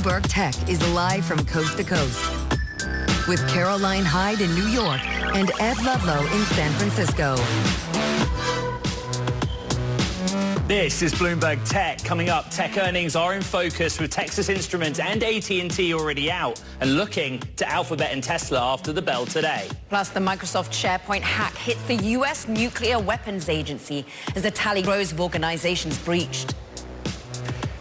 Bloomberg Tech is live from coast to coast with Caroline Hyde in New York and Ed Ludlow in San Francisco. This is Bloomberg Tech. Coming up, tech earnings are in focus with Texas Instruments and AT&T already out and looking to Alphabet and Tesla after the bell today. Plus, the Microsoft SharePoint hack hits the U.S. Nuclear Weapons Agency as the tally grows of organizations breached.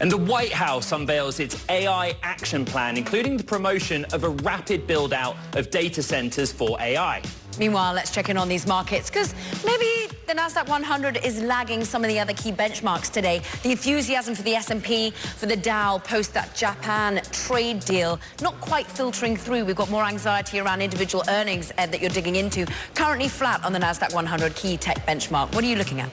And the White House unveils its AI action plan, including the promotion of a rapid build-out of data centers for AI. Meanwhile, let's check in on these markets, because maybe the NASDAQ 100 is lagging some of the other key benchmarks today. The enthusiasm for the S&P, for the Dow post that Japan trade deal, not quite filtering through. We've got more anxiety around individual earnings, Ed, that you're digging into. Currently flat on the NASDAQ 100 key tech benchmark. What are you looking at?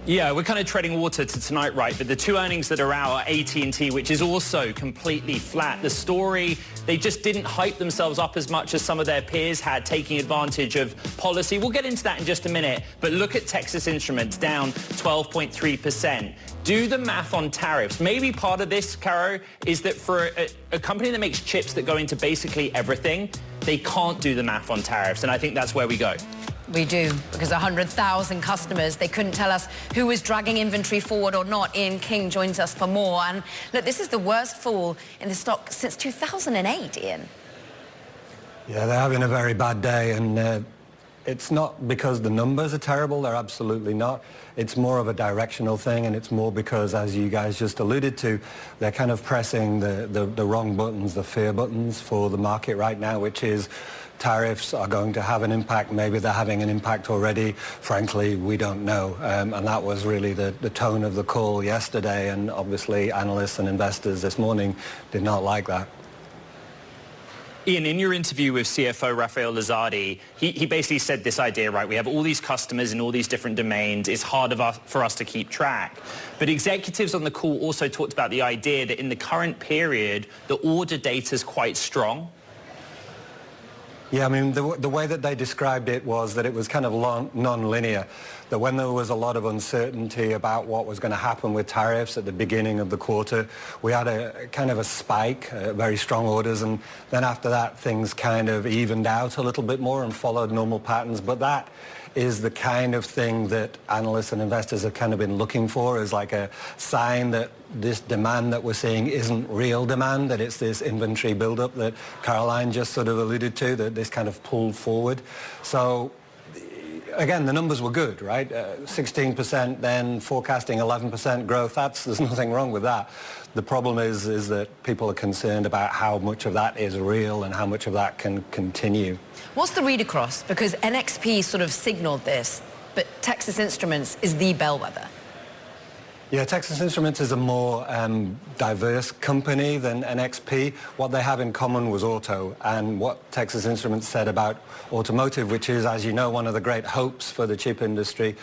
Yeah, we're kind of treading water to tonight, right? But the two earnings that are out are AT&T, which is also completely flat. The story, they just didn't hype themselves up as much as some of their peers had, taking advantage of policy. We'll get into that in just a minute. But look at Texas Instruments, down 12.3%. Do the math on tariffs. Maybe part of this, Caro, is that for a company that makes chips that go into basically everything, they can't do the math on tariffs. And I think that's where we go. We do, because 100,000 customers, they couldn't tell us who was dragging inventory forward or not. Ian King joins us for more. And look, this is the worst fall in the stock since 2008, Ian. Yeah, they're having a very bad day, and it's not because the numbers are terrible. They're absolutely not. It's more of a directional thing, and it's more because, as you guys just alluded to, they're kind of pressing the wrong buttons, the fear buttons for the market right now, which is tariffs are going to have an impact. Maybe they're having an impact already. Frankly, we don't know. And that was really the tone of the call yesterday. And obviously, analysts and investors this morning did not like that. Ian, in your interview with CFO Rafael Lozardi, he basically said this idea, right? We have all these customers in all these different domains. It's hard for us to keep track. But executives on the call also talked about the idea that in the current period, the order data is quite strong. Yeah, I mean, the way that they described it was that it was kind of non-linear, that when there was a lot of uncertainty about what was going to happen with tariffs at the beginning of the quarter, we had a kind of a spike, very strong orders, and then after that, things kind of evened out a little bit more and followed normal patterns. But that is the kind of thing that analysts and investors have kind of been looking for, as like a sign that this demand that we're seeing isn't real demand, that it's this inventory buildup that Caroline just sort of alluded to, that this kind of pulled forward. So again, the numbers were good, right? 16%, then forecasting 11% growth. There's nothing wrong with that. The problem is that people are concerned about how much of that is real and how much of that can continue. What's the read across? Because NXP sort of signaled this, but Texas Instruments is the bellwether. Yeah, Texas Instruments is a more diverse company than NXP. What they have in common was auto, and what Texas Instruments said about automotive, which is, as you know, one of the great hopes for the chip industry.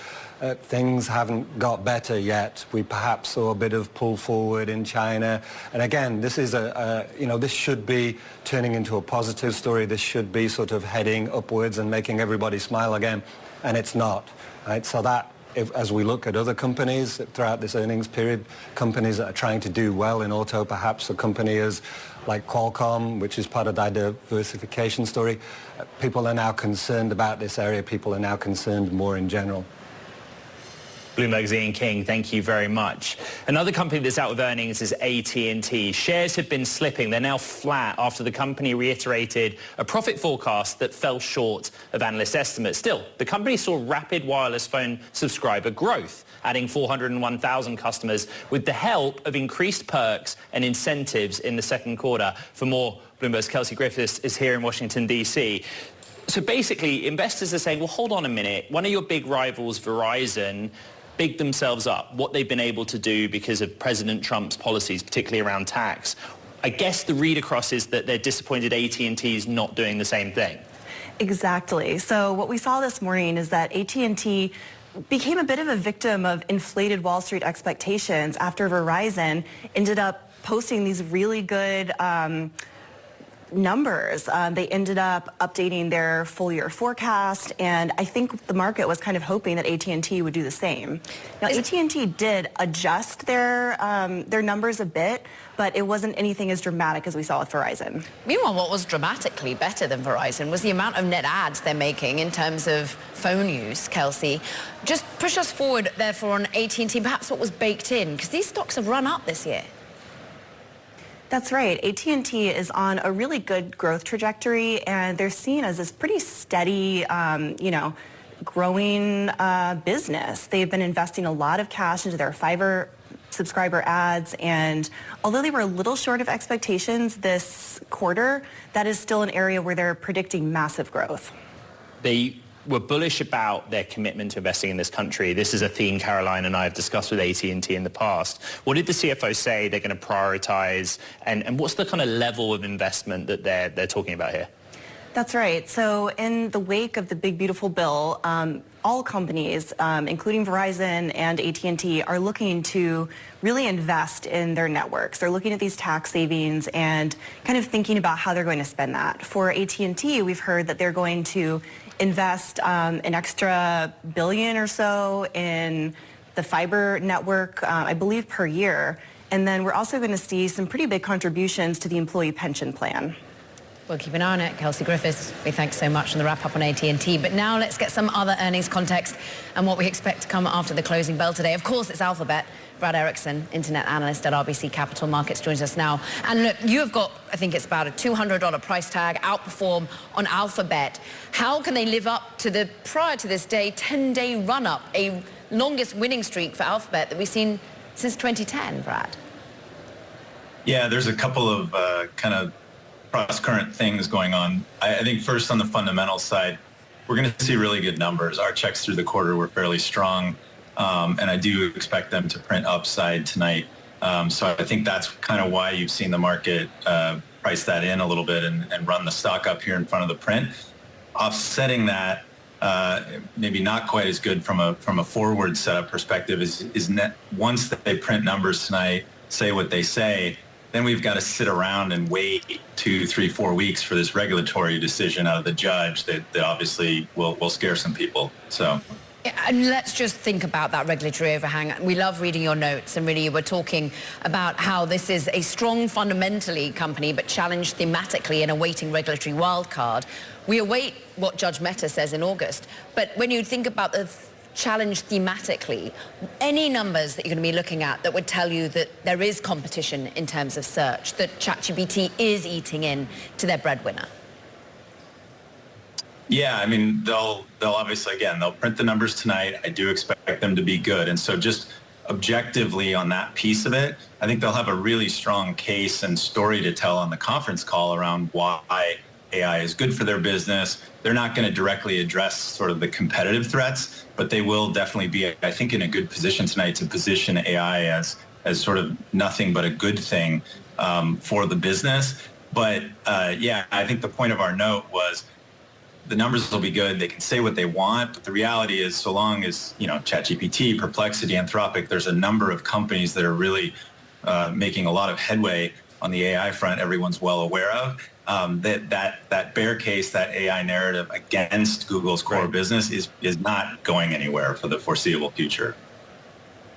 Things haven't got better yet. We perhaps saw a bit of pull forward in China. And again, this is this should be turning into a positive story. This should be sort of heading upwards and making everybody smile again, and it's not, right? So that, as we look at other companies throughout this earnings period, companies that are trying to do well in auto, perhaps a company as like Qualcomm, which is part of that diversification story, people are now concerned about this area. People are now concerned more in general. Bloomberg's Ian King, thank you very much. Another company that's out with earnings is AT&T. Shares have been slipping. They're now flat after the company reiterated a profit forecast that fell short of analyst estimates. Still, the company saw rapid wireless phone subscriber growth, adding 401,000 customers with the help of increased perks and incentives in the second quarter. For more, Bloomberg's Kelsey Griffiths is here in Washington, D.C. So basically, investors are saying, well, hold on a minute. One of your big rivals, Verizon, bigged themselves up, what they've been able to do because of President Trump's policies, particularly around tax. I guess the read across is that they're disappointed AT&T is not doing the same thing. Exactly. So what we saw this morning is that AT&T became a bit of a victim of inflated Wall Street expectations after Verizon ended up posting these really good numbers. They ended up updating their full year forecast, and I think the market was kind of hoping that AT&T would do the same. Now, AT&T did adjust their numbers a bit, but it wasn't anything as dramatic as we saw with Verizon. Meanwhile, what was dramatically better than Verizon was the amount of net adds they're making in terms of phone use, Kelsey. Just push us forward, therefore, on AT&T, perhaps what was baked in, because these stocks have run up this year. That's right. AT&T is on a really good growth trajectory, and they're seen as this pretty steady, growing business. They've been investing a lot of cash into their fiber subscriber ads, and although they were a little short of expectations this quarter, that is still an area where they're predicting massive growth. They were bullish about their commitment to investing in this country. This is a theme Caroline and I have discussed with AT&T in the past. What did the CFO say they're going to prioritize, and what's the kind of level of investment that they're talking about here? That's right. So in the wake of the big, beautiful bill, all companies, including Verizon and AT&T, are looking to really invest in their networks. They're looking at these tax savings and kind of thinking about how they're going to spend that. For AT&T, we've heard that they're going to invest an extra $1 billion or so in the fiber network, I believe, per year. And then we're also going to see some pretty big contributions to the employee pension plan. We'll keep an eye on it. Kelsey Griffiths, we thanks so much on the wrap-up on AT&T. But now let's get some other earnings context and what we expect to come after the closing bell today. Of course, it's Alphabet. Brad Erickson, internet analyst at RBC Capital Markets, joins us now. And look, you have got, I think it's about a $200 price tag, outperform on Alphabet. How can they live up to the, prior to this day, 10-day run-up, a longest winning streak for Alphabet that we've seen since 2010, Brad? Yeah, there's a couple of kind of cross-current things going on. I think first on the fundamental side, we're going to see really good numbers. Our checks through the quarter were fairly strong, and I do expect them to print upside tonight. So I think that's kind of why you've seen the market price that in a little bit and run the stock up here in front of the print. Offsetting that, maybe not quite as good from a forward setup perspective is net. Once they print numbers tonight, say what they say, then we've got to sit around and wait 2, 3, 4 weeks for this regulatory decision out of the judge that obviously will scare some people. So. And let's just think about that regulatory overhang. We love reading your notes, and really you were talking about how this is a strong fundamentally company but challenged thematically in awaiting regulatory wildcard. We await what Judge Mehta says in August. But when you think about the challenge thematically, any numbers that you're going to be looking at that would tell you that there is competition in terms of search, that ChatGPT is eating in to their breadwinner? Yeah, I mean, they'll obviously, again, they'll print the numbers tonight. I do expect them to be good. And so just objectively on that piece of it, I think they'll have a really strong case and story to tell on the conference call around why AI is good for their business. They're not going to directly address sort of the competitive threats, but they will definitely be, I think, in a good position tonight to position AI as sort of nothing but a good thing for the business. But yeah, I think the point of our note was the numbers will be good. They can say what they want, but the reality is, so long as, ChatGPT, Perplexity, Anthropic, there's a number of companies that are really making a lot of headway on the AI front. Everyone's well aware of that bear case, that AI narrative against Google's core business is not going anywhere for the foreseeable future.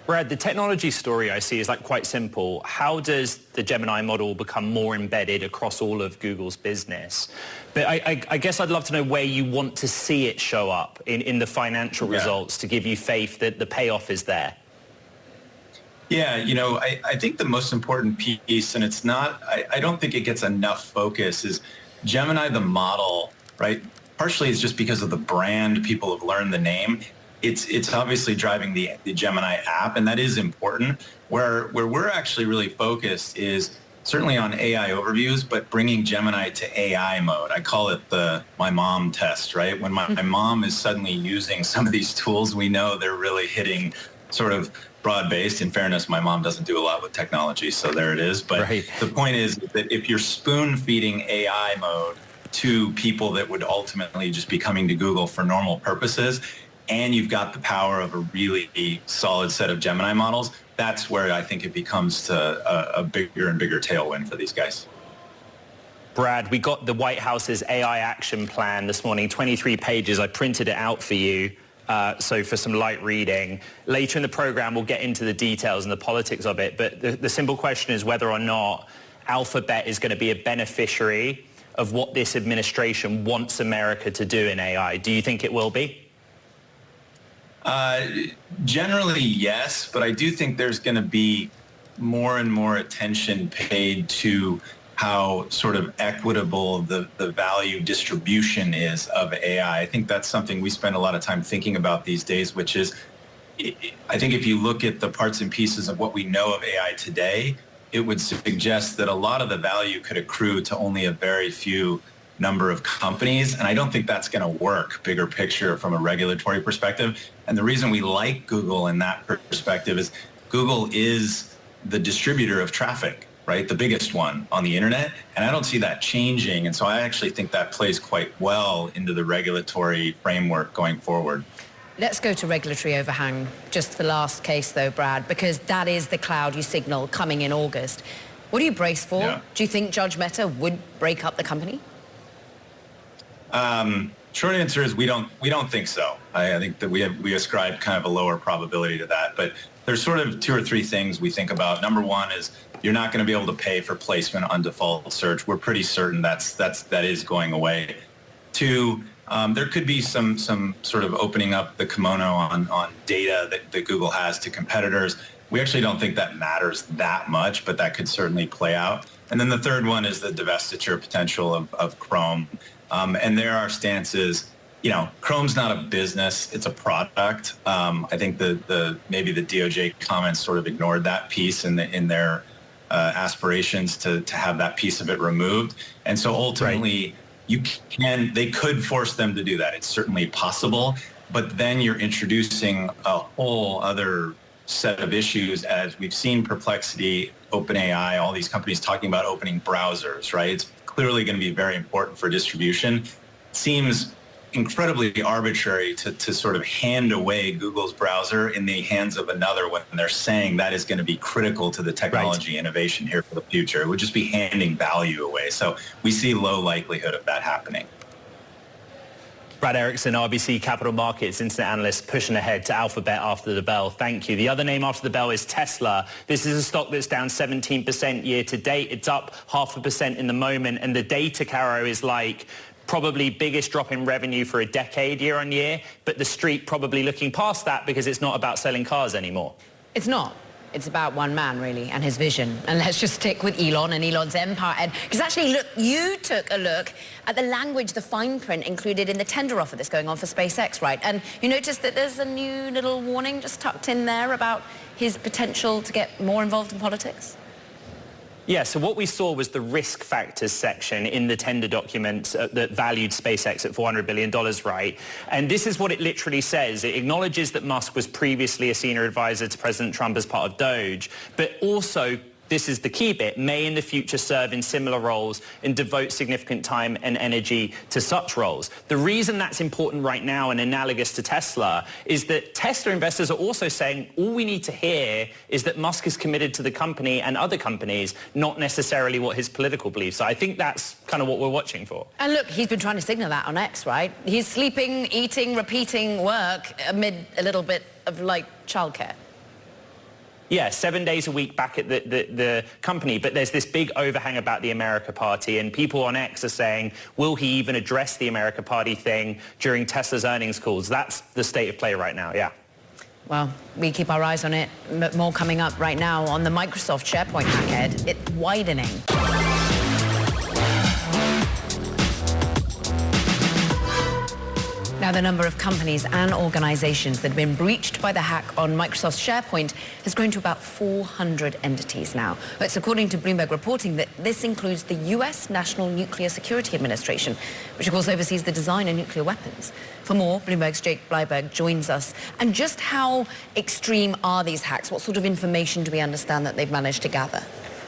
Brad, the technology story I see is quite simple. How does the Gemini model become more embedded across all of Google's business? But I guess I'd love to know where you want to see it show up in the financial results to give you faith that the payoff is there. Yeah, I think the most important piece, and it's not, I don't think it gets enough focus, is Gemini, the model, right? Partially it's just because of the brand. People have learned the name. It's obviously driving the Gemini app, and that is important. Where we're actually really focused is certainly on AI overviews, but bringing Gemini to AI mode. I call it my mom test, right? When my mom is suddenly using some of these tools, we know they're really hitting sort of broad-based. In fairness, my mom doesn't do a lot with technology, so there it is. But the point is that if you're spoon-feeding AI mode to people that would ultimately just be coming to Google for normal purposes, and you've got the power of a really solid set of Gemini models, that's where I think it becomes a bigger and bigger tailwind for these guys. Brad, we got the White House's AI action plan this morning, 23 pages. I printed it out for you, so for some light reading. Later in the program, we'll get into the details and the politics of it, but the simple question is whether or not Alphabet is going to be a beneficiary of what this administration wants America to do in AI. Do you think it will be? Generally, yes, but I do think there's going to be more and more attention paid to how sort of equitable the value distribution is of AI. I think that's something we spend a lot of time thinking about these days, which is, I think if you look at the parts and pieces of what we know of AI today, it would suggest that a lot of the value could accrue to only a very few number of companies. And I don't think that's going to work, bigger picture from a regulatory perspective. And the reason we like Google in that perspective is Google is the distributor of traffic, right? The biggest one on the internet. And I don't see that changing. And so I actually think that plays quite well into the regulatory framework going forward. Let's go to regulatory overhang, just the last case though, Brad, because that is the cloud you signal coming in August. What do you brace for? Yeah. Do you think Judge Mehta would break up the company? Short answer is we don't think so. I think that we ascribe kind of a lower probability to that. But there's sort of 2 or 3 things we think about. Number one is you're not going to be able to pay for placement on default search. We're pretty certain that is going away. 2, there could be some sort of opening up the kimono on data that Google has to competitors. We actually don't think that matters that much, but that could certainly play out. And then the third one is the divestiture potential of Chrome. And there are stances, Chrome's not a business, it's a product. I think maybe the DOJ comments sort of ignored that piece in their aspirations to have that piece of it removed. And so ultimately, they could force them to do that. It's certainly possible, but then you're introducing a whole other set of issues, as we've seen Perplexity, OpenAI, all these companies talking about opening browsers, right? It's clearly going to be very important for distribution. It seems incredibly arbitrary to sort of hand away Google's browser in the hands of another when they're saying that is going to be critical to the technology innovation here for the future. It would just be handing value away. So we see low likelihood of that happening. Brad Erickson, RBC Capital Markets Internet Analyst, pushing ahead to Alphabet after the bell. Thank you. The other name after the bell is Tesla. This is a stock that's down 17% year to date. It's up 0.5% in the moment. And the data, Caro, is like probably biggest drop in revenue for a decade year on year. But the street probably looking past that because it's not about selling cars anymore. It's not. It's about one man, really, and his vision. And let's just stick with Elon and Elon's empire. Because actually, look, you took a look at the language, the fine print included in the tender offer that's going on for SpaceX, right? And you noticed that there's a new little warning just tucked in there about his potential to get more involved in politics? Yeah, so what we saw was the risk factors section in the tender document that valued SpaceX at $400 billion, right? And this is what it literally says. It acknowledges that Musk was previously a senior advisor to President Trump as part of DOGE, but also, this is the key bit, may in the future serve in similar roles and devote significant time and energy to such roles. The reason that's important right now and analogous to Tesla is that Tesla investors are also saying all we need to hear is that Musk is committed to the company and other companies, not necessarily what his political beliefs are. I think that's kind of what we're watching for. And look, he's been trying to signal that on X, right? He's sleeping, eating, repeating work amid a little bit of like childcare. Yeah, 7 days a week back at the company, but there's this big overhang about the America Party, and people on X are saying, will he even address the America Party thing during Tesla's earnings calls? That's the state of play right now, yeah. Well, we keep our eyes on it. More coming up right now on the Microsoft SharePoint hackhead. It's widening. Now, the number of companies and organizations that have been breached by the hack on Microsoft SharePoint has grown to about 400 entities now. It's according to Bloomberg reporting that this includes the U.S. National Nuclear Security Administration, which of course oversees the design of nuclear weapons. For more, Bloomberg's Jake Bleiberg joins us. And just how extreme are these hacks? What sort of information do we understand that they've managed to gather?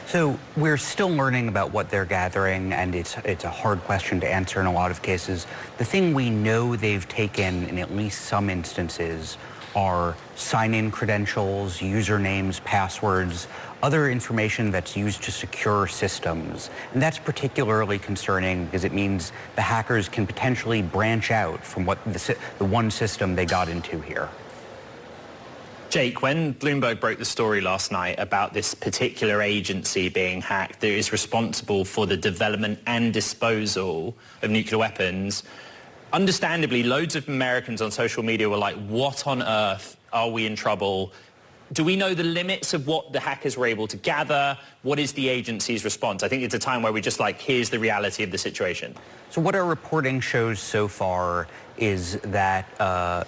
So we're still learning about what they're gathering, and it's a hard question to answer in a lot of cases. The thing we know they've taken in at least some instances are sign-in credentials, usernames, passwords, other information that's used to secure systems. And that's particularly concerning because it means the hackers can potentially branch out from what the one system they got into here. Jake, when Bloomberg broke the story last night about this particular agency being hacked that is responsible for the development and disposal of nuclear weapons, understandably, loads of Americans on social media were like, what on earth, are we in trouble? Do we know the limits of what the hackers were able to gather? What is the agency's response? I think it's a time where we're just like, here's the reality of the situation. So what our reporting shows so far is that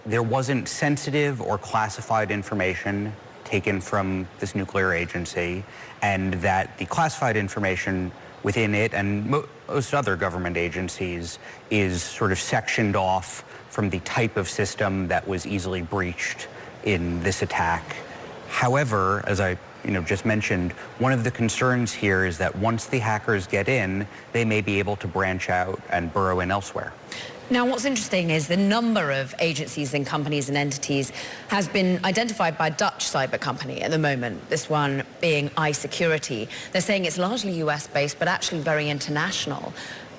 there wasn't sensitive or classified information taken from this nuclear agency, and that the classified information within it and most other government agencies is sort of sectioned off from the type of system that was easily breached in this attack. However, as I just mentioned, one of the concerns here is that once the hackers get in, they may be able to branch out and burrow in elsewhere. Now, what's interesting is the number of agencies and companies and entities has been identified by a Dutch cyber company at the moment, this one being iSecurity. They're saying it's largely US-based, but actually very international.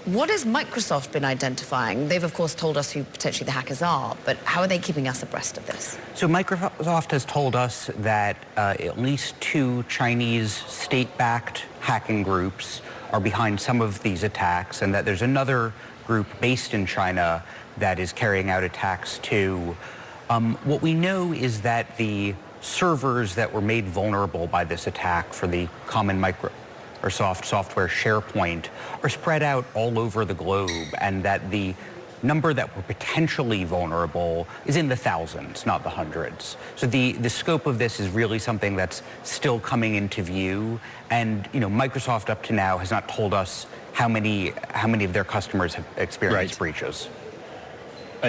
What has Microsoft been identifying? They've, of course, told us who potentially the hackers are, but how are they keeping us abreast of this? So Microsoft has told us that at least 2 Chinese state-backed hacking groups are behind some of these attacks, and that there's another group based in China that is carrying out attacks too. What we know is that the servers that were made vulnerable by this attack for the common Microsoft software SharePoint are spread out all over the globe, and that the number that were potentially vulnerable is in the thousands, not the hundreds. So the scope of this is really something that's still coming into view, and Microsoft up to now has not told us how many of their customers have experienced breaches.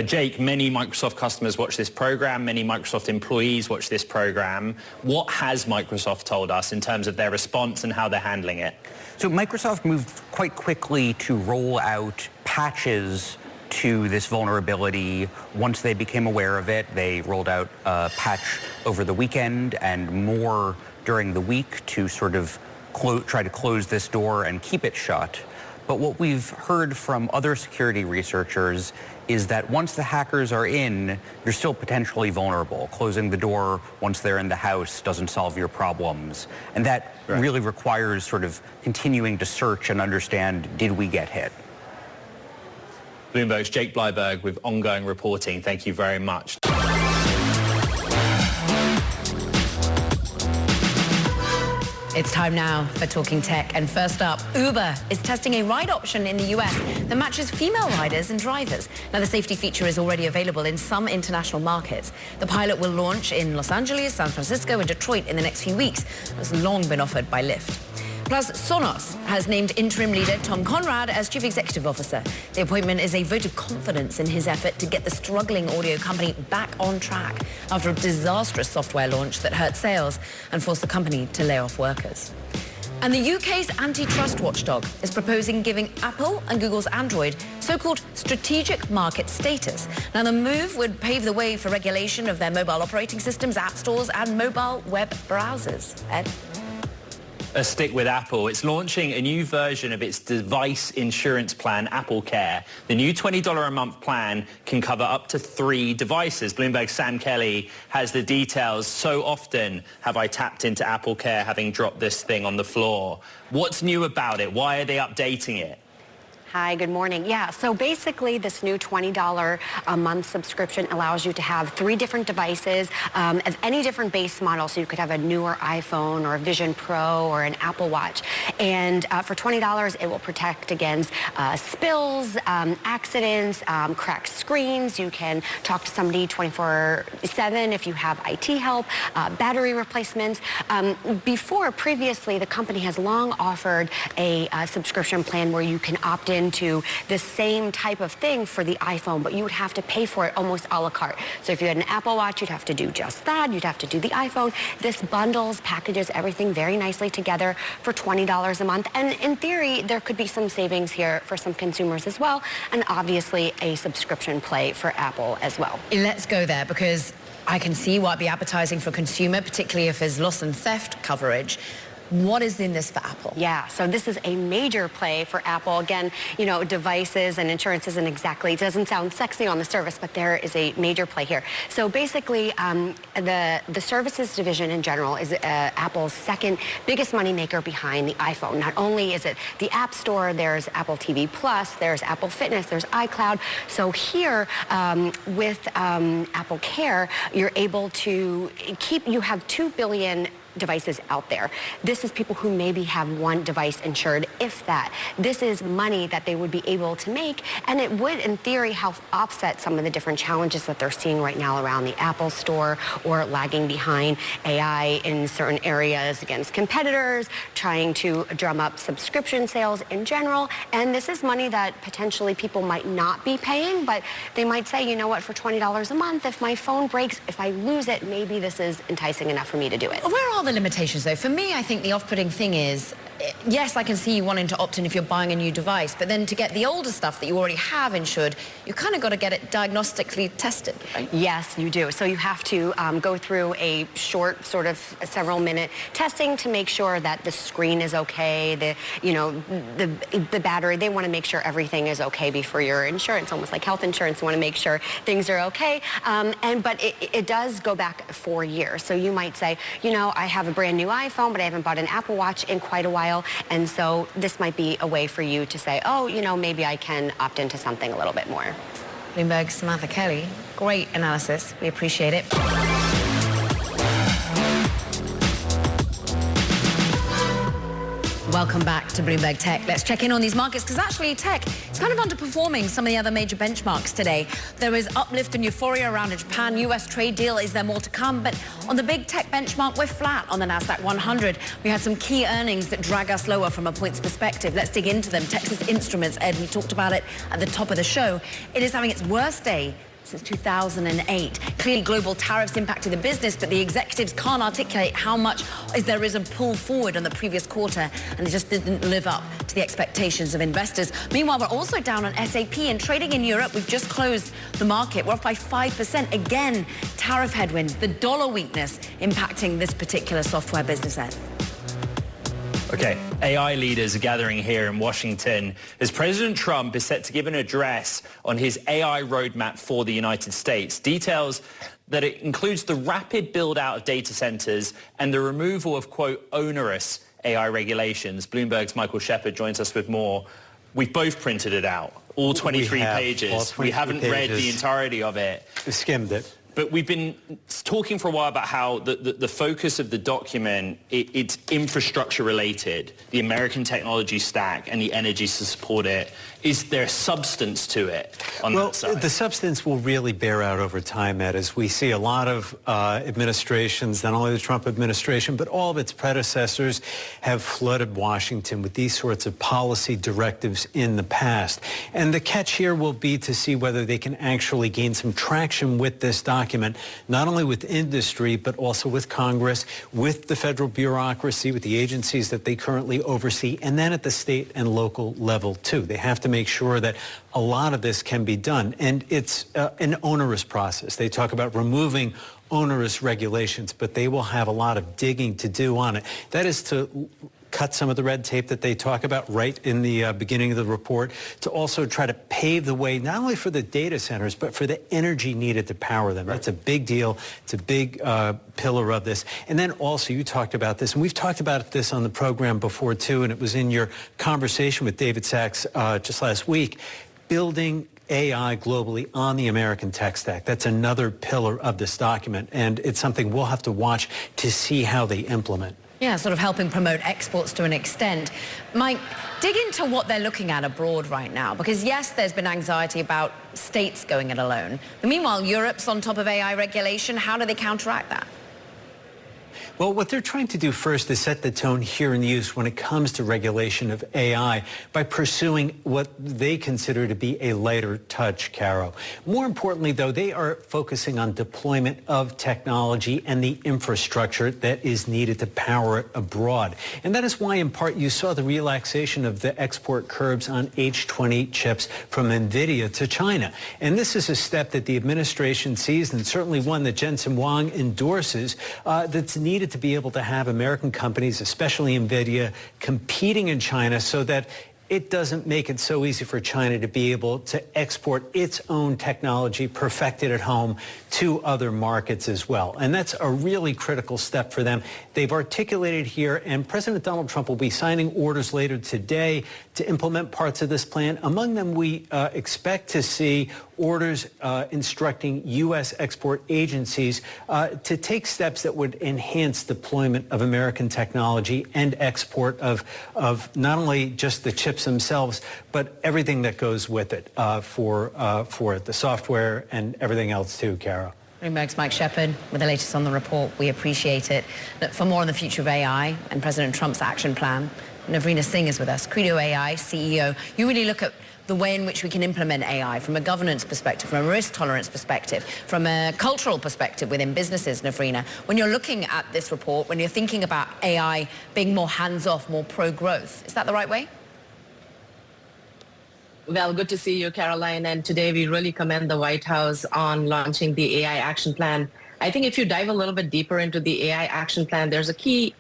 Jake, many Microsoft customers watch this program, many Microsoft employees watch this program. What has Microsoft told us in terms of their response and how they're handling it? So Microsoft moved quite quickly to roll out patches to this vulnerability. Once they became aware of it, they rolled out a patch over the weekend and more during the week to sort of try to close this door and keep it shut. But what we've heard from other security researchers is that once the hackers are in, you're still potentially vulnerable. Closing the door once they're in the house doesn't solve your problems. And that really requires sort of continuing to search and understand, did we get hit? Bloomberg's Jake Bleiberg with ongoing reporting. Thank you very much. It's time now for Talking Tech. And first up, Uber is testing a ride option in the US that matches female riders and drivers. Now, the safety feature is already available in some international markets. The pilot will launch in Los Angeles, San Francisco, and Detroit in the next few weeks. It's long been offered by Lyft. Plus, Sonos has named interim leader Tom Conrad as chief executive officer. The appointment is a vote of confidence in his effort to get the struggling audio company back on track after a disastrous software launch that hurt sales and forced the company to lay off workers. And the UK's antitrust watchdog is proposing giving Apple and Google's Android so-called strategic market status. Now, the move would pave the way for regulation of their mobile operating systems, app stores, and mobile web browsers. Ed? A stick with Apple. It's launching a new version of its device insurance plan, Apple Care. The new $20 a month plan can cover up to 3 devices. Bloomberg's Sam Kelly has the details. So often have I tapped into Apple Care having dropped this thing on the floor. What's new about it? Why are they updating it? Hi, good morning. Yeah, so basically this new $20 a month subscription allows you to have 3 different devices of any different base model. So you could have a newer iPhone or a Vision Pro or an Apple Watch. And for $20, it will protect against spills, accidents, cracked screens. You can talk to somebody 24/7 if you have IT help, battery replacements. Previously, the company has long offered a subscription plan where you can opt in into the same type of thing for the iPhone, but you would have to pay for it almost a la carte. So if you had an Apple Watch, you'd have to do just that. You'd have to do the iPhone. This bundles, packages everything very nicely together for $20 a month. And in theory, there could be some savings here for some consumers as well, and obviously a subscription play for Apple as well. Let's go there, because I can see why it'd be appetizing for a consumer, particularly if there's loss and theft coverage. What is in this for Apple? Yeah, so this is a major play for Apple. Again, you know, devices and insurance isn't exactly, it doesn't sound sexy on the surface, but there is a major play here. So basically, the services division in general is Apple's second biggest moneymaker behind the iPhone. Not only is it the App Store, there's Apple TV Plus, there's Apple Fitness, there's iCloud. So here, with Apple Care, you're able to you have 2 billion devices out there. This is people who maybe have one device insured, if that. This is money that they would be able to make, and it would, in theory, help offset some of the different challenges that they're seeing right now around the Apple Store, or lagging behind AI in certain areas against competitors, trying to drum up subscription sales in general. And this is money that potentially people might not be paying, but they might say, you know what, for $20 a month, if my phone breaks, if I lose it, maybe this is enticing enough for me to do it. Where are the limitations, though? For me, I think the off-putting thing is, yes, I can see you wanting to opt in if you're buying a new device, but then to get the older stuff that you already have insured, you kind of got to get it diagnostically tested, right? Yes, you do. So you have to go through a short, sort of several-minute testing to make sure that the screen is okay, the battery. They want to make sure everything is okay before your insurance, almost like health insurance. You want to make sure things are okay. But it does go back 4 years. So you might say, you know, I have a brand new iPhone, but I haven't bought an Apple Watch in quite a while. And so this might be a way for you to say, oh, you know, maybe I can opt into something a little bit more. Bloomberg's Samantha Kelly, great analysis. We appreciate it. Welcome back to Bloomberg Tech. Let's check in on these markets, because actually tech is kind of underperforming some of the other major benchmarks today. There is uplift and euphoria around a Japan-US trade deal. Is there more to come? But on the big tech benchmark, we're flat on the NASDAQ 100. We had some key earnings that drag us lower from a points perspective. Let's dig into them. Texas Instruments, Ed, we talked about it at the top of the show. It is having its worst day since 2008. Clearly, global tariffs impacted the business, but the executives can't articulate how much there is a pull forward on the previous quarter, and it just didn't live up to the expectations of investors. Meanwhile, we're also down on SAP, and trading in Europe, we've just closed the market. We're off by 5%. Again, tariff headwinds, the dollar weakness impacting this particular software business end. Okay, AI leaders are gathering here in Washington as President Trump is set to give an address on his AI roadmap for the United States. Details that it includes the rapid build-out of data centers and the removal of, quote, onerous AI regulations. Bloomberg's Michael Shepard joins us with more. We've both printed it out, all 23 pages. We haven't read the entirety of it. We skimmed it. But we've been talking for a while about how the focus of the document, it's infrastructure related, the American technology stack and the energy to support it. Is there substance to it on that side? Well, the substance will really bear out over time, Ed, as we see a lot of administrations, not only the Trump administration, but all of its predecessors have flooded Washington with these sorts of policy directives in the past. And the catch here will be to see whether they can actually gain some traction with this document, not only with industry, but also with Congress, with the federal bureaucracy, with the agencies that they currently oversee, and then at the state and local level, too. They have to make sure that a lot of this can be done. And it's an onerous process. They talk about removing onerous regulations, but they will have a lot of digging to do on it. That is to cut some of the red tape that they talk about right in the beginning of the report, to also try to pave the way not only for the data centers, but for the energy needed to power them. Right. That's a big deal. It's a big pillar of this. And then also, you talked about this, and we've talked about this on the program before, too, and it was in your conversation with David Sachs just last week, building AI globally on the American tech stack. That's another pillar of this document, and it's something we'll have to watch to see how they implement. Yeah, sort of helping promote exports to an extent. Mike, dig into what they're looking at abroad right now, because yes, there's been anxiety about states going it alone. But meanwhile, Europe's on top of AI regulation. How do they counteract that? Well, what they're trying to do first is set the tone here in the U.S. when it comes to regulation of AI by pursuing what they consider to be a lighter touch, Caro. More importantly, though, they are focusing on deployment of technology and the infrastructure that is needed to power it abroad. And that is why, in part, you saw the relaxation of the export curbs on H20 chips from NVIDIA to China. And this is a step that the administration sees, and certainly one that Jensen Huang endorses, that's needed to be able to have American companies, especially NVIDIA, competing in China so that it doesn't make it so easy for China to be able to export its own technology perfected at home to other markets as well. And that's a really critical step for them. They've articulated here, and President Donald Trump will be signing orders later today to implement parts of this plan. Among them, we expect to see orders instructing U.S. export agencies to take steps that would enhance deployment of American technology and export of not only just the chips themselves, but everything that goes with it for it, the software and everything else too, Caro. Bloomberg's Mike Shepard with the latest on the report. We appreciate it. Look, for more on the future of AI and President Trump's action plan, Navrina Singh is with us, Credo AI CEO. You really look at the way in which we can implement AI from a governance perspective, from a risk tolerance perspective, from a cultural perspective within businesses, Navrina. When you're looking at this report, when you're thinking about AI being more hands-off, more pro-growth, is that the right way? Well, good to see you, Caroline. And today we really commend the White House on launching the AI action plan. I think if you dive a little bit deeper into the AI action plan, there's a key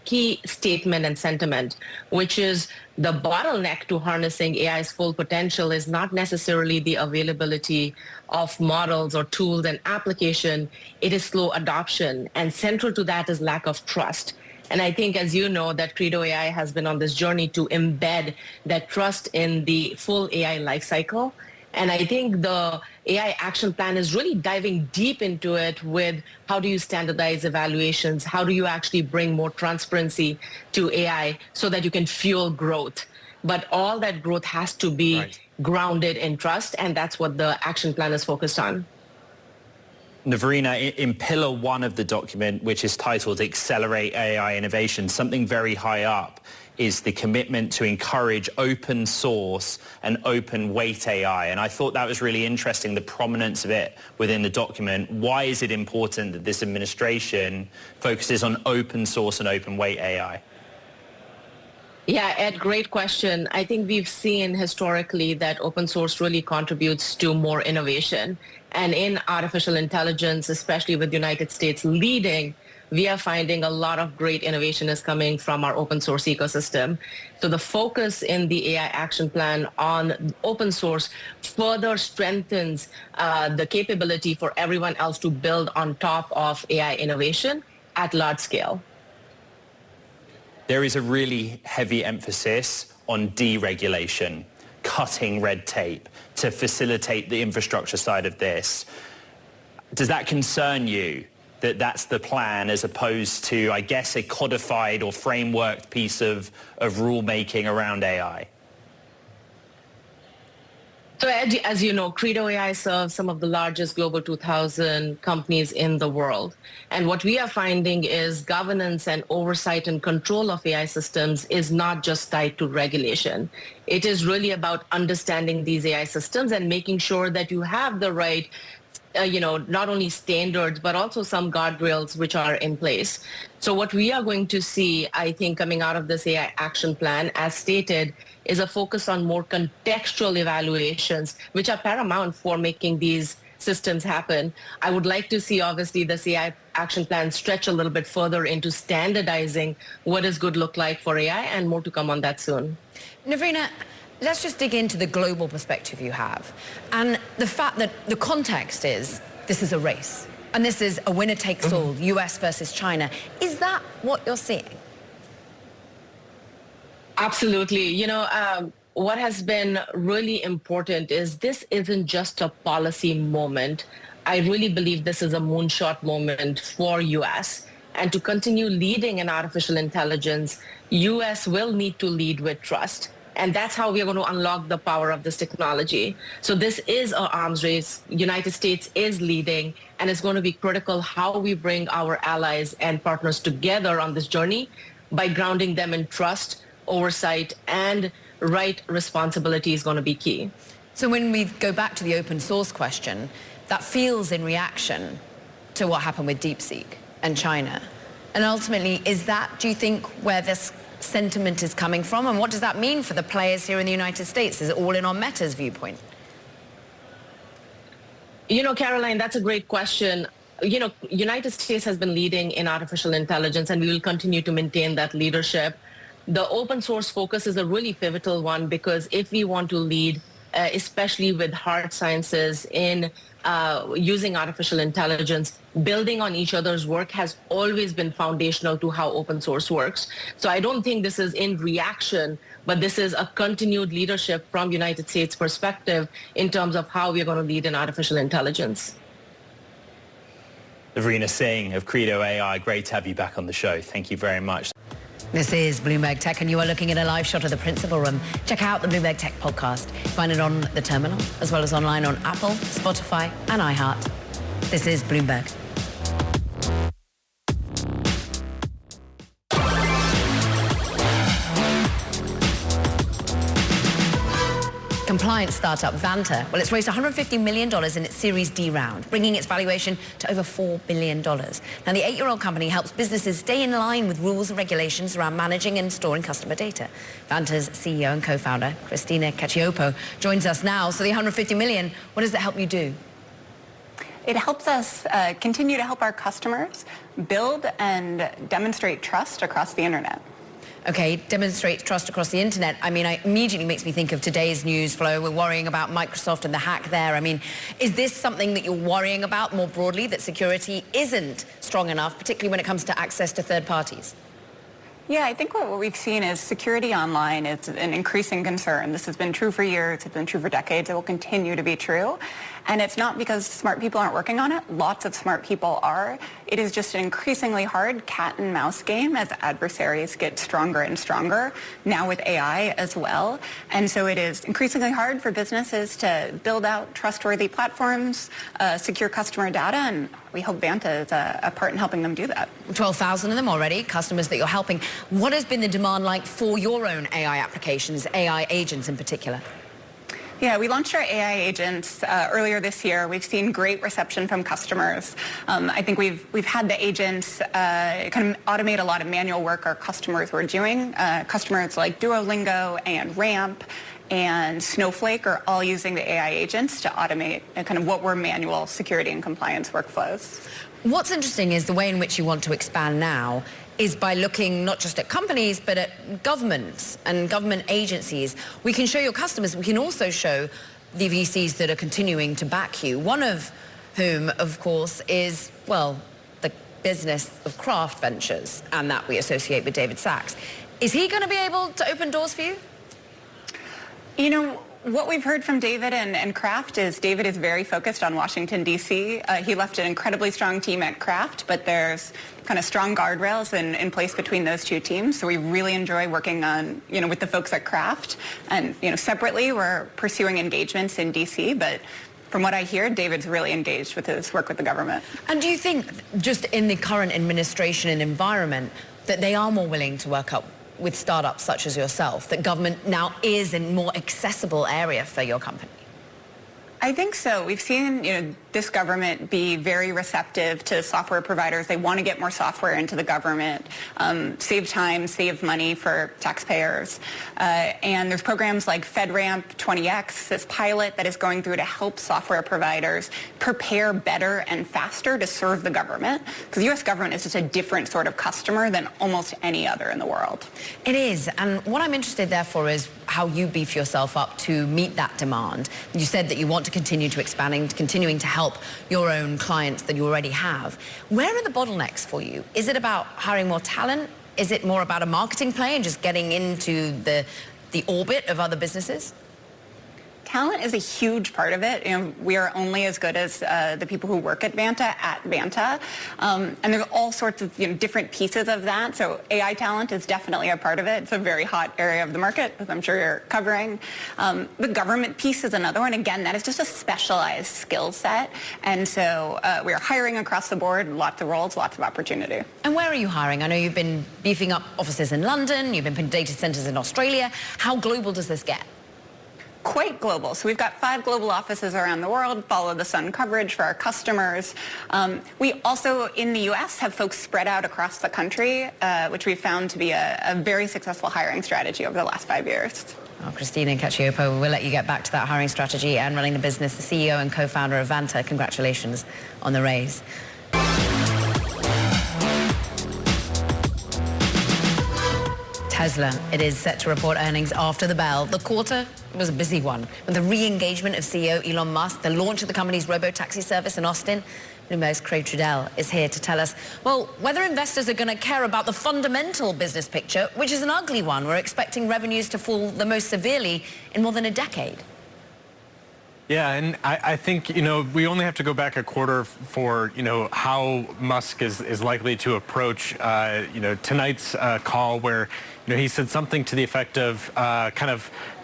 statement and sentiment, which is the bottleneck to harnessing AI's full potential is not necessarily the availability of models or tools and application. It is slow adoption. And central to that is lack of trust. And I think, as you know, that Credo AI has been on this journey to embed that trust in the full AI lifecycle. And I think the AI action plan is really diving deep into it with how do you standardize evaluations? How do you actually bring more transparency to AI so that you can fuel growth? But all that growth has to be grounded in trust, and that's what the action plan is focused on. Navrina, in Pillar 1 of the document, which is titled Accelerate AI Innovation, something very high up is the commitment to encourage open source and open weight AI. And I thought that was really interesting, the prominence of it within the document. Why is it important that this administration focuses on open source and open weight AI? Yeah, Ed, great question. I think we've seen historically that open source really contributes to more innovation. And in artificial intelligence, especially with the United States leading, we are finding a lot of great innovation is coming from our open source ecosystem. So the focus in the AI action plan on open source further strengthens the capability for everyone else to build on top of AI innovation at large scale. There is a really heavy emphasis on deregulation, cutting red tape to facilitate the infrastructure side of this. Does that concern you, that that's the plan as opposed to, I guess, a codified or frameworked piece of rulemaking around AI? So as you know, Credo AI serves some of the largest Global 2000 companies in the world. And what we are finding is governance and oversight and control of AI systems is not just tied to regulation. It is really about understanding these AI systems and making sure that you have the right not only standards, but also some guardrails which are in place. So what we are going to see, I think, coming out of this AI action plan, as stated, is a focus on more contextual evaluations, which are paramount for making these systems happen. I would like to see, obviously, this AI action plan stretch a little bit further into standardizing what does good look like for AI, and more to come on that soon. Navrina, let's just dig into the global perspective you have. And the fact that the context is this is a race. And this is a winner takes all, US versus China. Is that what you're seeing? Absolutely. What has been really important is this isn't just a policy moment. I really believe this is a moonshot moment for US. And to continue leading in artificial intelligence, US will need to lead with trust. And that's how we are going to unlock the power of this technology. So this is an arms race. United States is leading, and it's going to be critical how we bring our allies and partners together on this journey by grounding them in trust, oversight, and right responsibility is going to be key. So when we go back to the open source question, that feels in reaction to what happened with DeepSeek and China. And ultimately, is that, do you think, where this sentiment is coming from? And what does that mean for the players here in the United States? Is it all in on Meta's viewpoint? You know, Caroline, that's a great question. You know, United States has been leading in artificial intelligence, and we will continue to maintain that leadership. The open source focus is a really pivotal one, because if we want to lead, especially with hard sciences in using artificial intelligence, building on each other's work has always been foundational to how open source works. So I don't think this is in reaction, but this is a continued leadership from United States perspective in terms of how we are going to lead in artificial intelligence. Lavrina Singh of Credo AI, great to have you back on the show. Thank you very much. This is Bloomberg Tech, and you are looking at a live shot of the principal room. Check out the Bloomberg Tech podcast. Find it on the terminal, as well as online on Apple, Spotify, and iHeart. This is Bloomberg. Compliance startup Vanta, well, it's raised $150 million in its Series D round, bringing its valuation to over $4 billion. Now, the 8-year-old company helps businesses stay in line with rules and regulations around managing and storing customer data. Vanta's CEO and co-founder, Christina Cacioppo, joins us now. So the $150 million, what does it help you do? It helps us continue to help our customers build and demonstrate trust across the internet. Okay, demonstrates trust across the internet. I mean, it immediately makes me think of today's news flow. We're worrying about Microsoft and the hack there. I mean, is this something that you're worrying about more broadly, that security isn't strong enough, particularly when it comes to access to third parties? Yeah, I think what we've seen is security online is an increasing concern. This has been true for years. It's been true for decades. It will continue to be true. And it's not because smart people aren't working on it. Lots of smart people are. It is just an increasingly hard cat and mouse game as adversaries get stronger and stronger, now with AI as well. And so it is increasingly hard for businesses to build out trustworthy platforms, secure customer data, and we hope Vanta is a part in helping them do that. 12,000 of them already, customers that you're helping. What has been the demand like for your own AI applications, AI agents in particular? Yeah, we launched our AI agents earlier this year. We've seen great reception from customers. I think we've had the agents kind of automate a lot of manual work our customers were doing. Customers like Duolingo and Ramp and Snowflake are all using the AI agents to automate kind of what were manual security and compliance workflows. What's interesting is the way in which you want to expand now is by looking not just at companies, but at governments and government agencies. We can show your customers, we can also show the VCs that are continuing to back you, one of whom, of course, is, well, the business of Kraft Ventures, and that we associate with David Sachs. Is he going to be able to open doors for you? You know, what we've heard from David and Kraft is David is very focused on Washington, D.C. He left an incredibly strong team at Kraft, but there's kind of strong guardrails in place between those two teams. So we really enjoy working on, with the folks at Kraft. And, separately, we're pursuing engagements in D.C., but from what I hear, David's really engaged with his work with the government. And do you think, just in the current administration and environment, that they are more willing to work up with startups such as yourself, that government now is a more accessible area for your company? I think so. We've seen, this government be very receptive to software providers. They want to get more software into the government, save time, save money for taxpayers. And there's programs like FedRAMP 20X, this pilot that is going through to help software providers prepare better and faster to serve the government. Because the U.S. government is just a different sort of customer than almost any other in the world. It is. And what I'm interested, therefore, is how you beef yourself up to meet that demand. You said that you want to continue to expanding, continuing to help your own clients that you already have. Where are the bottlenecks for you? Is it about hiring more talent? Is it more about a marketing play and just getting into the orbit of other businesses? talent is a huge part of it. We are only as good as the people who work at Vanta. And there's all sorts of different pieces of that. So AI talent is definitely a part of it. It's a very hot area of the market, as I'm sure you're covering. The government piece is another one. Again, that is just a specialized skill set. And so we are hiring across the board, lots of roles, lots of opportunity. And where are you hiring? I know you've been beefing up offices in London, you've been putting data centers in Australia. How global does this get? Quite global. So we've got 5 global offices around the world, follow the sun coverage for our customers. We also, in the U.S., have folks spread out across the country, which we've found to be a very successful hiring strategy over the last 5 years. Oh, Christina Cacioppo, we'll let you get back to that hiring strategy and running the business, the CEO and co-founder of Vanta. Congratulations on the raise. Tesla, it is set to report earnings after the bell. The quarter was a busy one, with the re-engagement of CEO Elon Musk, the launch of the company's robo-taxi service in Austin. Bloomberg's Craig Trudell is here to tell us, well, whether investors are going to care about the fundamental business picture, which is an ugly one. We're expecting revenues to fall the most severely in more than a decade. Yeah, and I think, we only have to go back a quarter for, how Musk is likely to approach, tonight's call where, he said something to the effect of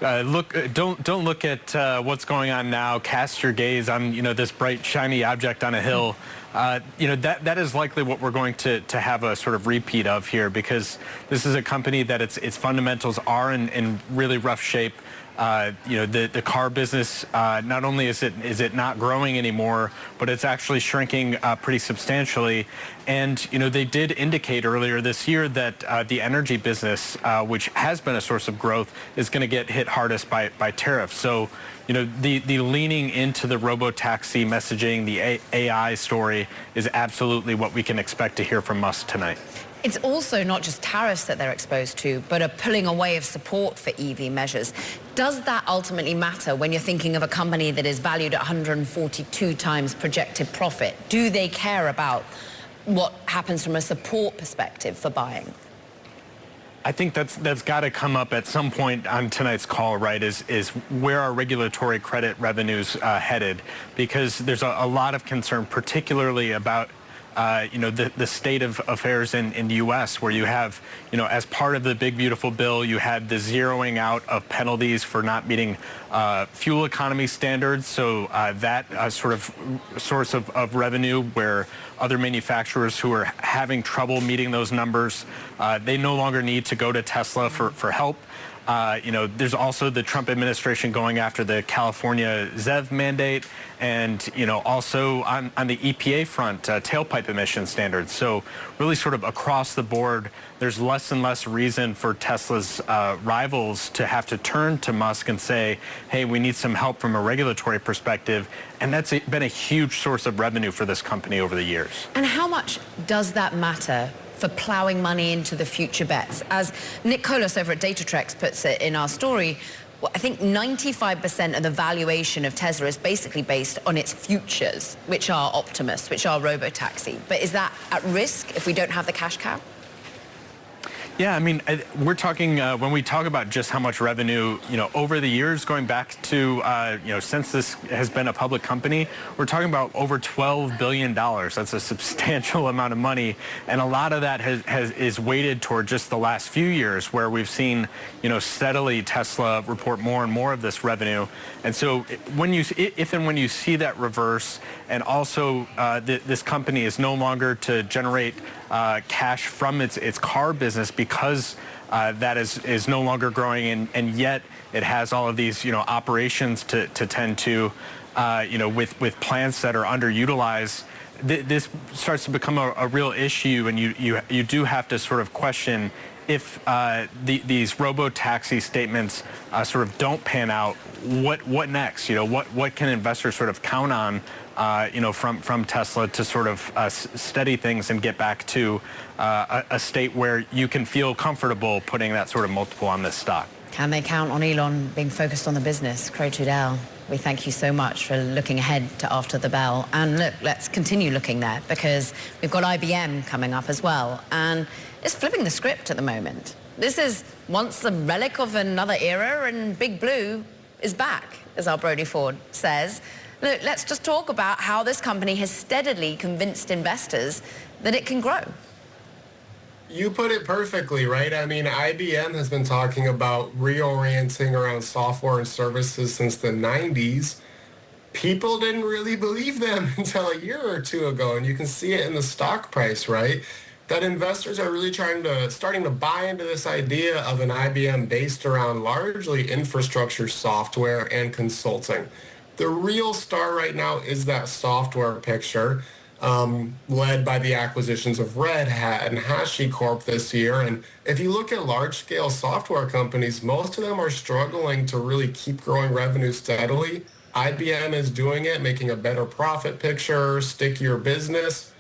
don't look at what's going on now, cast your gaze on, this bright, shiny object on a hill. That is likely what we're going to have a sort of repeat of here, because this is a company that its fundamentals are in really rough shape. The car business, not only is it not growing anymore, but it's actually shrinking pretty substantially. And, they did indicate earlier this year that the energy business, which has been a source of growth, is going to get hit hardest by tariffs. So, the leaning into the robo-taxi messaging, the AI story is absolutely what we can expect to hear from Musk tonight. It's also not just tariffs that they're exposed to, but a pulling away of support for EV measures. Does that ultimately matter when you're thinking of a company that is valued at 142 times projected profit? Do they care about what happens from a support perspective for buying? I think that's got to come up at some point on tonight's call, right, is where are regulatory credit revenues headed? Because there's a lot of concern, particularly about the state of affairs in the U.S., where you have, as part of the big, beautiful bill, you had the zeroing out of penalties for not meeting fuel economy standards. So that sort of source of revenue where other manufacturers who are having trouble meeting those numbers, they no longer need to go to Tesla for help. There's also the Trump administration going after the California ZEV mandate, and, also on the EPA front, tailpipe emission standards. So really sort of across the board, there's less and less reason for Tesla's rivals to have to turn to Musk and say, hey, we need some help from a regulatory perspective. And that's been a huge source of revenue for this company over the years. And how much does that matter for plowing money into the future bets? As Nick Colas over at Datatrex puts it in our story, I think 95% of the valuation of Tesla is basically based on its futures, which are Optimus, which are robotaxi. But is that at risk if we don't have the cash cow? Yeah, I mean, we're talking, when we talk about just how much revenue, over the years, going back to, since this has been a public company, we're talking about over $12 billion. That's a substantial amount of money. And a lot of that is weighted toward just the last few years, where we've seen, steadily Tesla report more and more of this revenue. And so if and when you see that reverse, and also this company is no longer to generate cash from its car business because that is no longer growing, and yet it has all of these operations to tend to, with plants that are underutilized. This starts to become a real issue, and you do have to sort of question if these robo-taxi statements sort of don't pan out. What next? What can investors sort of count on? From Tesla to sort of steady things and get back to a state where you can feel comfortable putting that sort of multiple on this stock. Can they count on Elon being focused on the business? Craig Trudell, we thank you so much for looking ahead to after the bell. And look, let's continue looking there, because we've got IBM coming up as well. And it's flipping the script at the moment. This is once a relic of another era, and Big Blue is back, as our Brody Ford says. Look, let's just talk about how this company has steadily convinced investors that it can grow. You put it perfectly, right? I mean, IBM has been talking about reorienting around software and services since the 90s. People didn't really believe them until a year or two ago, and you can see it in the stock price, right? That investors are really starting to buy into this idea of an IBM based around largely infrastructure software and consulting. The real star right now is that software picture, led by the acquisitions of Red Hat and HashiCorp this year. And if you look at large-scale software companies, most of them are struggling to really keep growing revenue steadily. IBM is doing it, making a better profit picture, stickier business.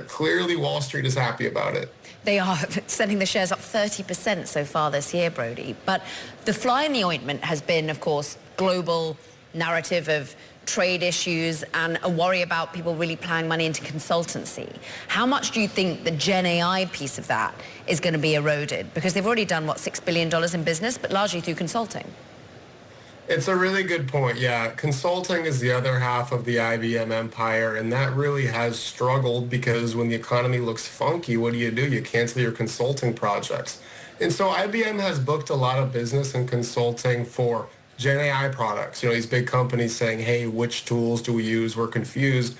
Clearly, Wall Street is happy about it. They are sending the shares up 30% so far this year, Brody. But the fly in the ointment has been, of course, global narrative of trade issues and a worry about people really plowing money into consultancy. How much do you think the Gen AI piece of that is going to be eroded? Because they've already done, what, $6 billion in business, but largely through consulting. It's a really good point, yeah. Consulting is the other half of the IBM empire, and that really has struggled because when the economy looks funky, what do? You cancel your consulting projects. And so IBM has booked a lot of business and consulting for Gen AI products. You know, these big companies saying, hey, which tools do we use? We're confused.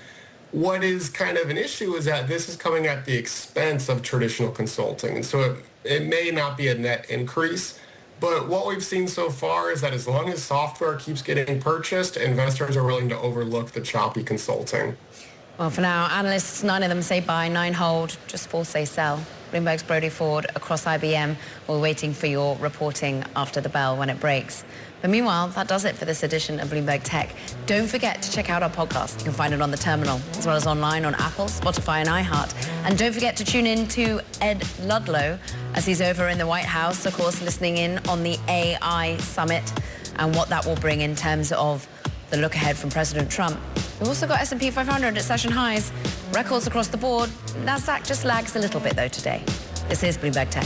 What is kind of an issue is that this is coming at the expense of traditional consulting. And so it may not be a net increase. But what we've seen so far is that as long as software keeps getting purchased, investors are willing to overlook the choppy consulting. Well, for now, analysts, 9 of them say buy, 9 hold, just 4 say sell. Bloomberg's Brody Ford across IBM. We're waiting for your reporting after the bell when it breaks. But meanwhile, that does it for this edition of Bloomberg Tech. Don't forget to check out our podcast. You can find it on the terminal, as well as online on Apple, Spotify, and iHeart. And don't forget to tune in to Ed Ludlow, as he's over in the White House, of course, listening in on the AI summit and what that will bring in terms of the look ahead from President Trump. We've also got S&P 500 at session highs, records across the board. NASDAQ just lags a little bit, though, today. This is Bloomberg Tech.